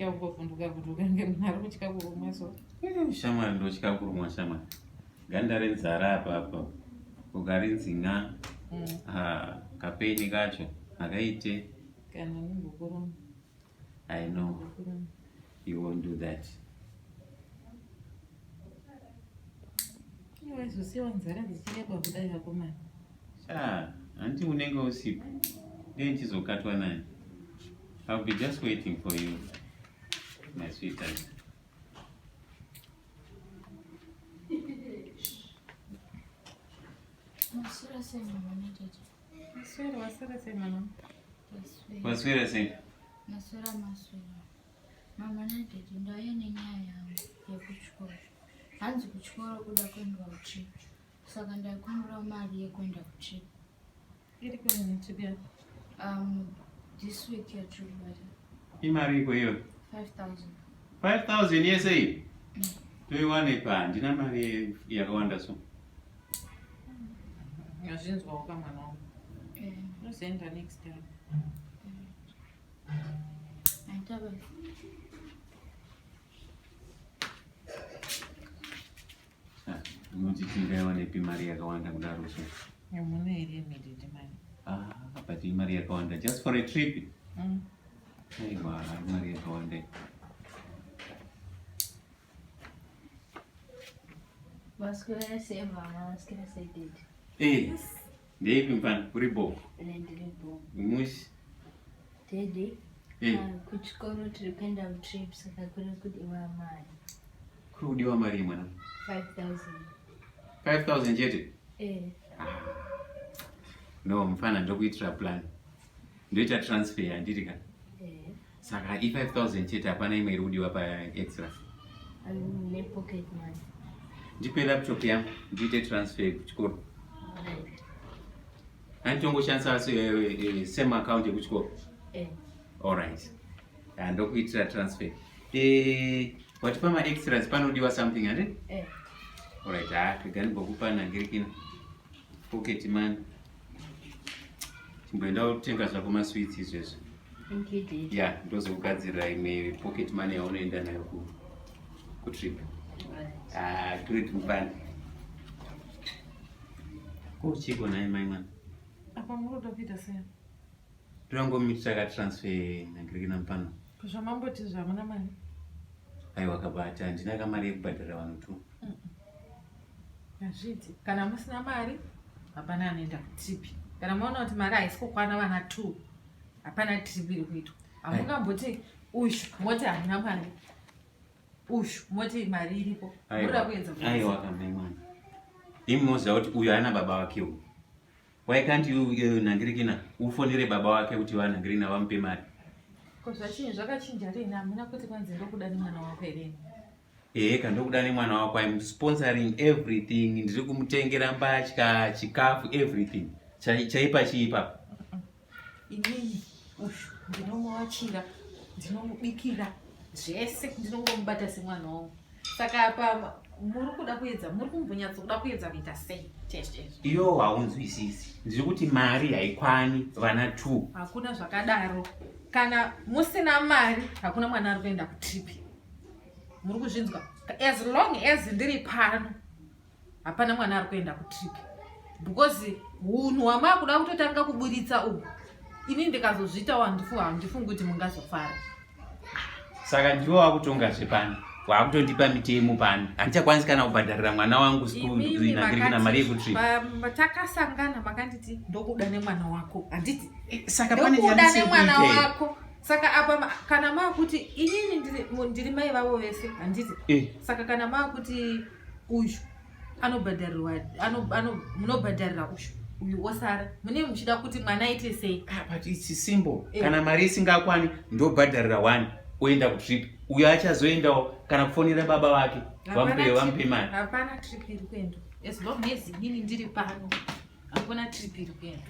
kuita kungovhunduka vhunduka ngemunhari kutya kurumwa so. Shamwari ndotya kurumwa shamwari. Ganda renzara apa ukarinzinga kapeni kacho akaite kana nimbokuruma. I know you won't do that. Wazosiwa nzara dzichireba kudai vakomana. Hanti unenge usiku ndichizokatwa naye. I'll be just waiting for you, my sweetheart. Maswera sei mama nitete. Waswera sei mama. Waswera sei. Maswera. Mama nitete ndauya nenyaya yangu yekuchikoro. Hanzi kuchikoro kuda kuendwa kutrip. Saka ndaikumbira mari yekuenda kutrip. Iri kwenda trip yako? This week ya trip bata. Imari iko hiyo? 5,000. 5,000 yese hii? Tuiwane pa, ndina mari yakawanda so. Yazvinzwa ukamwana wangu. Unozoenda next time. Aitaba. Unoti tingaiwane pi mari yakawanda kudaro so. Muna iri yemedhedhe mani. But imari yakawanda just for a trip. Aiwa, mari yakawanda. Waswera sei mama, waswera sei dede. Yes. Ndeipi mpana kuri boko. Ndiri boko. Mushi. Dede. Kuchikoro tiri kuenda kutrip saka kuri kudiwa mari. Kuri kudiwa mari mwana? 5,000. 5,000 chete? No, mfana ndokuitira plan. Ndoita transfer handiri ka. Saka i5,000 chete hapana imwe iri kudiwa pa extra. Ne pocket money. Ndipe laptop yangu ndiite transfer kuchikoro. Anditongoshandisa same account yekuchikoro. Alright. Ndokuitira transfer. Watipa ma extras panodiwa something ande? Alright, kagani bokupa nangirikina. Pocket money. Chimboenda utenga zvako ma sweets izvezvo. Thank you, dear. Yeah, ndozokugadzira imwe pocket money yaunoenda nayo ku trip. Great mpana. Kuchiko naye mai mwana. Apa muroda kuita sei? Torangomitira ka transfer nangirikina mpana. Kuzvamamboti zvamuna mari? Aiwa kabata, ndina kamari yekubhadhara vanhu tu. Hazviti. Kana musina mari, hapana anoenda kutrip. Kana maona kuti mari haisi kukwana vana 2, hapana trip iri kuitwa. Hamungamboti ushu moti hamuna mari. Ushu moti mari iripo. Muroda kuedza kuita. Aiwa kamai mwana. Imoziva kuti uyu haana baba wakewo. Why can't you nangirikina ufonere baba wake kuti vanangirina vamupe mari? Zvachinji zvakachinja rini? Hamuna kuti kwanzi ndokuda nemwana wako rini? Kandokuda nemwana wako. I'm sponsoring everything. Ndiri kumutengera mbatya, chikafu, everything. Chaipa chiipa. Inini ushu ndinomuvachira, ndinomubikira, zvese ndinongomubata semwana wangu. Saka apa muri kuda kuedza, muri kumbonyatsokuda kuedza kuita sei? Iyo haunzwisisi. Ndiri kuti mari haikwani vana 2. Hakuna zvakadaro. Kana musina mari, hakuna mwana ari kuenda kutrip. Muri kuzvinzwa? As long as ndiri pano, hapana mwana ari kuenda kutrip. Because hunhu hwamakuda kutotanga kuburitsa uhu. Ini ndikazozvita handifungi kuti mungazofara. Saka ndiwo wakutonga zvepano. Wakutondipa mitemo pano. Handichakwanisi kana kubhadharira mwana wangu school nangirikina mari yekutrip. Takasangana makanditi ndokuda nemwana wako. Handiti saka pane ndokuda nemwana wako. Saka apa kana makuti inini ndiri mai vavo vese handiti. Saka kana makuti uyu anobhadharirwa munobhadharira uyu osara. Mune muchida kuti mwana aite sei? But it's simple. Kana mari isingakwani ndobhadharira 1 oenda kutrip. Uyu achazoendawo kana kufonera baba wake vamupe mari. Hapana trip iri kuenda. As long as inini ndiri pano, hakuna trip iri kuenda.